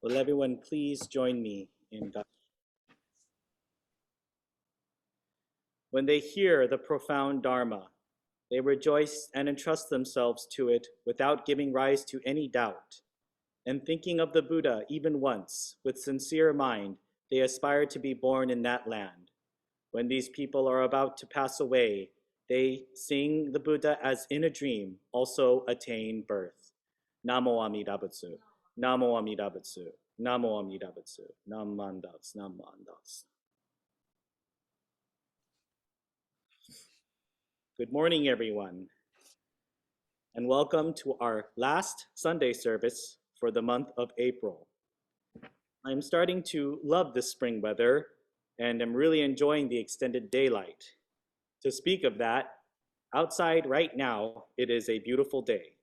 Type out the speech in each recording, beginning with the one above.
Will everyone please join me in God? When they hear the profound Dharma, they rejoice and entrust themselves to it without giving rise to any doubt. And thinking of the Buddha even once, with sincere mind, they aspire to be born in that land. When these people are about to pass away, they, seeing the Buddha as in a dream, also attain birth. Namo Amida Butsu. Namo Amida Butsu. Namo Amida Butsu. Nam Mandas. Nam Mandas. Good morning, everyone, and welcome to our last Sunday service for the month of April. I'm starting to love this spring weather, and I'm really enjoying the extended daylight. To speak of that, outside right now, it is a beautiful day.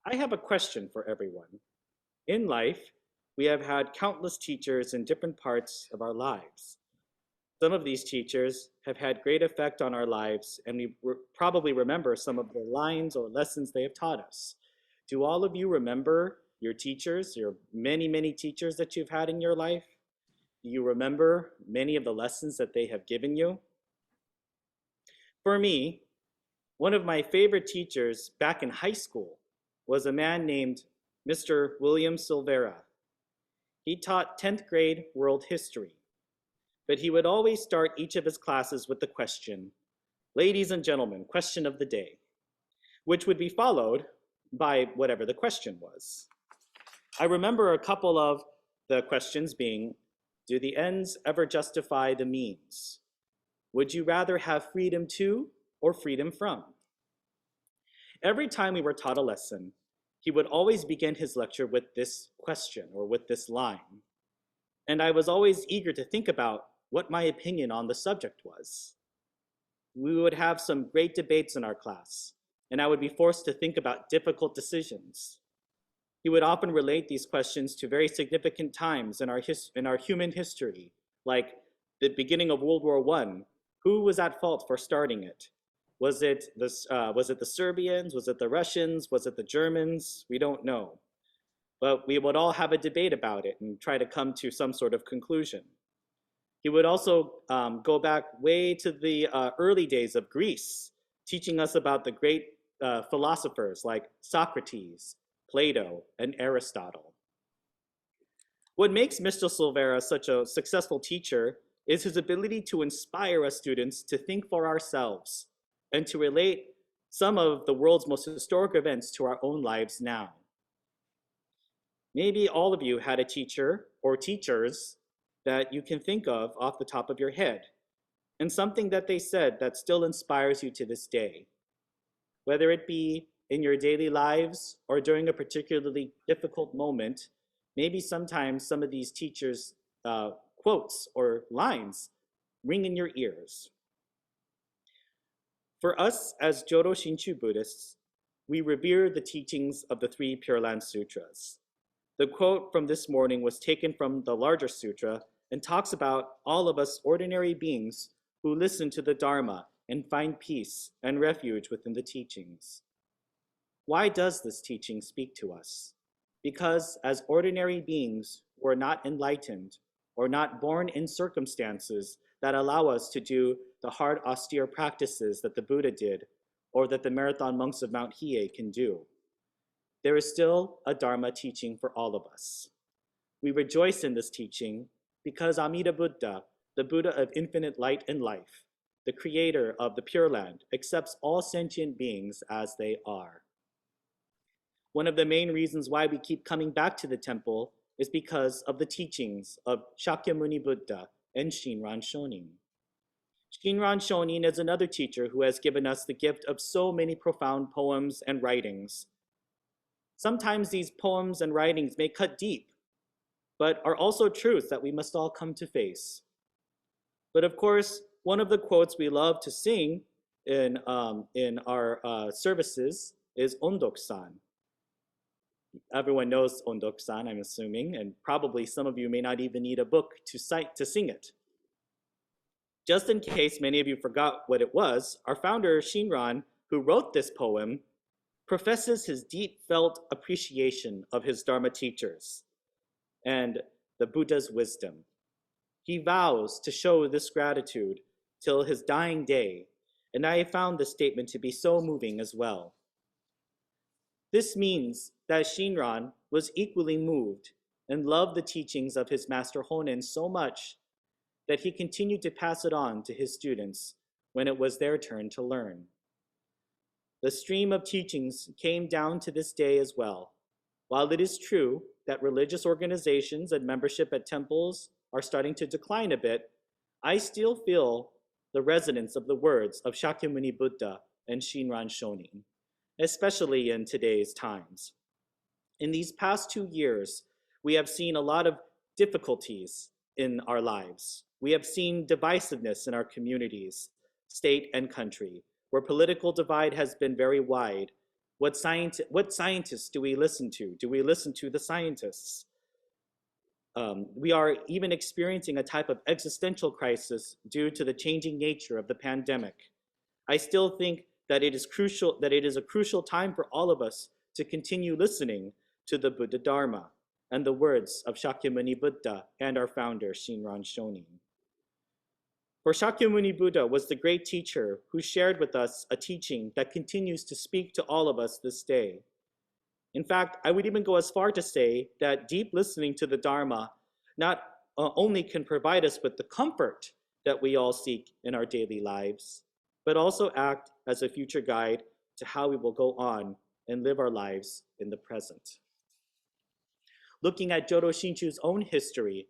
I have a question for everyone. In life, we have had countless teachers in different parts of our lives. Some of these teachers have had great effect on our lives, and we probably remember some of the lines or lessons they have taught us. Do all of you remember your teachers, your many, many teachers that you've had in your life? Do you remember many of the lessons that they have given you? For me, one of my favorite teachers back in high school was a man named Mr. William Silvera. He taught 10th grade world history. But he would always start each of his classes with the question, "Ladies and gentlemen, question of the day," which would be followed by whatever the question was. I remember a couple of the questions being, do the ends ever justify the means? Would you rather have freedom to or freedom from? Every time we were taught a lesson, he would always begin his lecture with this question or with this line. And I was always eager to think about what my opinion on the subject was. We would have some great debates in our class, and I would be forced to think about difficult decisions. He would often relate these questions to very significant times in our human history, like the beginning of World War I. Who was at fault for starting it? Was it the Serbians? Was it the Russians? Was it the Germans? We don't know. But we would all have a debate about it and try to come to some sort of conclusion. He would also go back way to the early days of Greece, teaching us about the great philosophers like Socrates, Plato, and Aristotle. What makes Mr. Silvera such a successful teacher is his ability to inspire us students to think for ourselves and to relate some of the world's most historic events to our own lives now. Maybe all of you had a teacher or teachers that you can think of off the top of your head, and something that they said that still inspires you to this day. Whether it be in your daily lives or during a particularly difficult moment, maybe sometimes some of these teachers' quotes or lines ring in your ears. For us as Jodo Shinshu Buddhists, we revere the teachings of the three Pure Land Sutras. The quote from this morning was taken from the larger sutra and talks about all of us ordinary beings who listen to the Dharma and find peace and refuge within the teachings. Why does this teaching speak to us? Because as ordinary beings, we're not enlightened or not born in circumstances that allow us to do the hard, austere practices that the Buddha did or that the marathon monks of Mount Hiei can do. There is still a Dharma teaching for all of us. We rejoice in this teaching because Amida Buddha, the Buddha of infinite light and life, the creator of the Pure Land, accepts all sentient beings as they are. One of the main reasons why we keep coming back to the temple is because of the teachings of Shakyamuni Buddha and Shinran Shonin. Shinran Shonin is another teacher who has given us the gift of so many profound poems and writings. Sometimes these poems and writings may cut deep, but are also truths that we must all come to face. But of course, one of the quotes we love to sing in our services is Ondok-san. Everyone knows Ondok-san, I'm assuming, and probably some of you may not even need a book to sing it. Just in case many of you forgot what it was, our founder, Shinran, who wrote this poem, professes his deep felt appreciation of his Dharma teachers. and the Buddha's wisdom. He vows to show this gratitude till his dying day, and I found this statement to be so moving as well. This means that Shinran was equally moved and loved the teachings of his master Honen so much that he continued to pass it on to his students when it was their turn to learn. The stream of teachings came down to this day as well. While it is true that religious organizations and membership at temples are starting to decline a bit, I still feel the resonance of the words of Shakyamuni Buddha and Shinran Shonin, especially in today's times. In these past 2 years, we have seen a lot of difficulties in our lives. We have seen divisiveness in our communities, state and country, where political divide has been very wide. What scientists do we listen to? Do we listen to the scientists? We are even experiencing a type of existential crisis due to the changing nature of the pandemic. I still think that it is a crucial time for all of us to continue listening to the Buddha Dharma and the words of Shakyamuni Buddha and our founder, Shinran Shonin. For Shakyamuni Buddha was the great teacher who shared with us a teaching that continues to speak to all of us this day. In fact, I would even go as far to say that deep listening to the Dharma not only can provide us with the comfort that we all seek in our daily lives, but also act as a future guide to how we will go on and live our lives in the present. Looking at Jodo Shinshu's own history,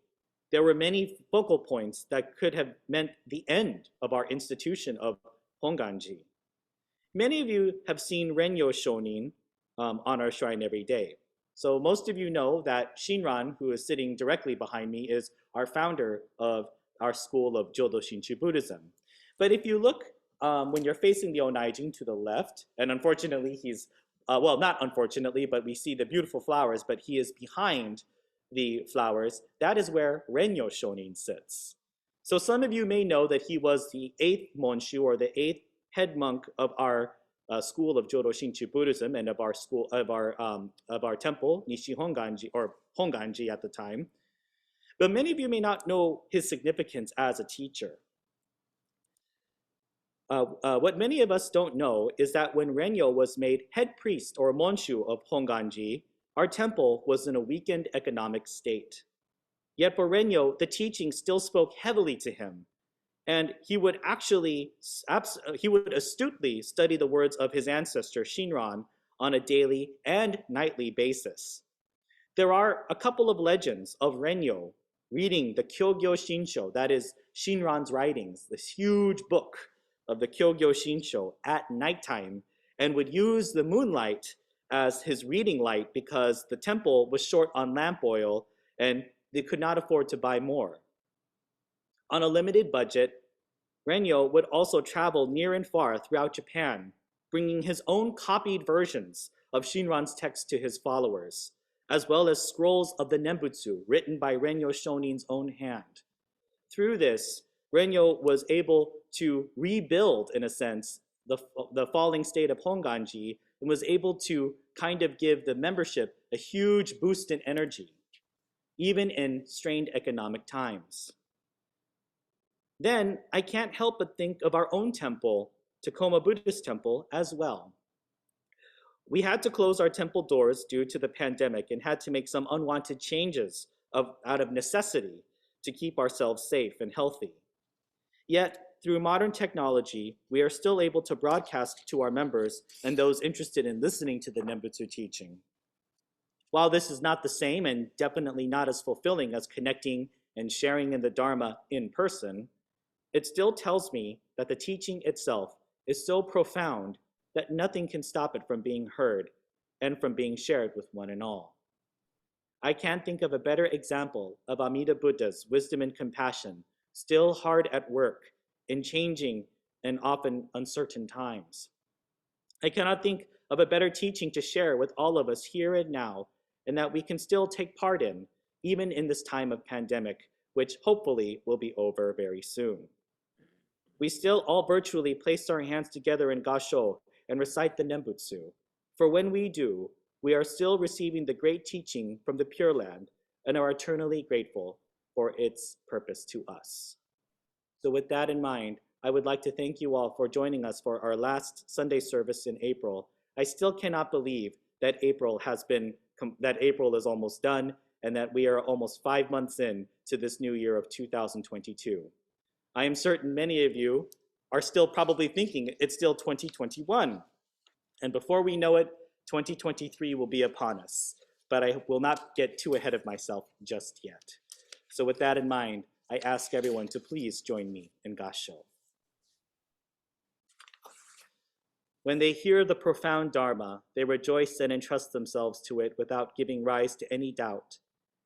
there were many focal points that could have meant the end of our institution of Honganji. Many of you have seen Renyo Shonin on our shrine every day. So most of you know that Shinran, who is sitting directly behind me, is our founder of our school of Jodo Shinshu Buddhism. But if you look when you're facing the Onaijin to the left, and unfortunately he's, well, not unfortunately, but we see the beautiful flowers, but he is behind the flowers, that is where Renyo Shonin sits. So some of you may know that he was the 8th Monshu, or the 8th head monk of our school of Jodo Shinshu Buddhism and of our school of our temple, Nishi Honganji, or Honganji at the time. But many of you may not know his significance as a teacher. What many of us don't know is that when Renyo was made head priest or Monshu of Honganji, our temple was in a weakened economic state. Yet for Renyo, the teaching still spoke heavily to him, and he would astutely study the words of his ancestor Shinran on a daily and nightly basis. There are a couple of legends of Renyo reading the Kyogyo Shinsho, that is Shinran's writings, this huge book of the Kyogyo Shinsho at nighttime, and would use the moonlight as his reading light because the temple was short on lamp oil and they could not afford to buy more. On a limited budget, Renyo would also travel near and far throughout Japan, bringing his own copied versions of Shinran's text to his followers, as well as scrolls of the Nembutsu written by Renyo Shonin's own hand. Through this, Renyo was able to rebuild, in a sense, the falling state of Honganji, and was able to kind of give the membership a huge boost in energy, even in strained economic times. Then I can't help but think of our own temple, Tacoma Buddhist Temple, as well. We had to close our temple doors due to the pandemic and had to make some unwanted changes out of necessity to keep ourselves safe and healthy. Yet, through modern technology, we are still able to broadcast to our members and those interested in listening to the Nembutsu teaching. While this is not the same and definitely not as fulfilling as connecting and sharing in the Dharma in person, it still tells me that the teaching itself is so profound that nothing can stop it from being heard and from being shared with one and all. I can't think of a better example of Amida Buddha's wisdom and compassion, still hard at work in changing and often uncertain times. I cannot think of a better teaching to share with all of us here and now, and that we can still take part in, even in this time of pandemic, which hopefully will be over very soon. We still all virtually place our hands together in Gasho and recite the Nembutsu. For when we do, we are still receiving the great teaching from the Pure Land, and are eternally grateful for its purpose to us. So with that in mind, I would like to thank you all for joining us for our last Sunday service in April. I still cannot believe that April is almost done and that we are almost 5 months in to this new year of 2022. I am certain many of you are still probably thinking it's still 2021. And before we know it, 2023 will be upon us. But I will not get too ahead of myself just yet. So with that in mind, I ask everyone to please join me in Gassho. When they hear the profound Dharma, they rejoice and entrust themselves to it without giving rise to any doubt.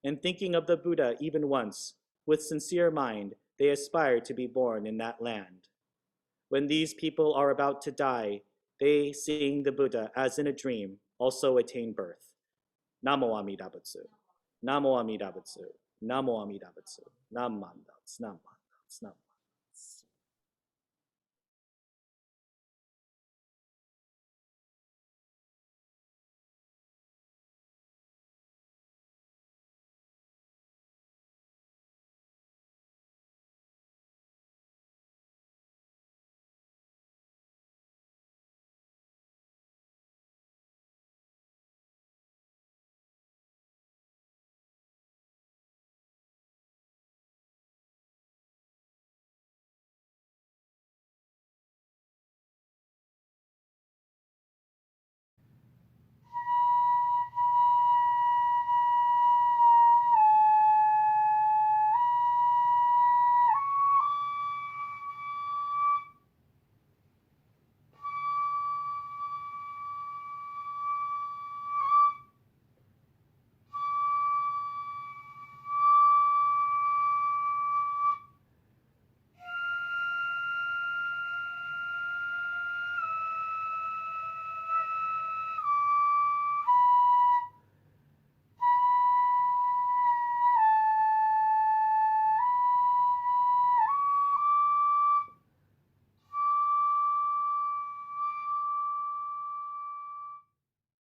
And thinking of the Buddha even once, with sincere mind, they aspire to be born in that land. When these people are about to die, they, seeing the Buddha as in a dream, also attain birth. Namo Amida Butsu. Namo Amida Butsu. Namo Amida Butsu. Nam Mandats. Nam Mandats. Nam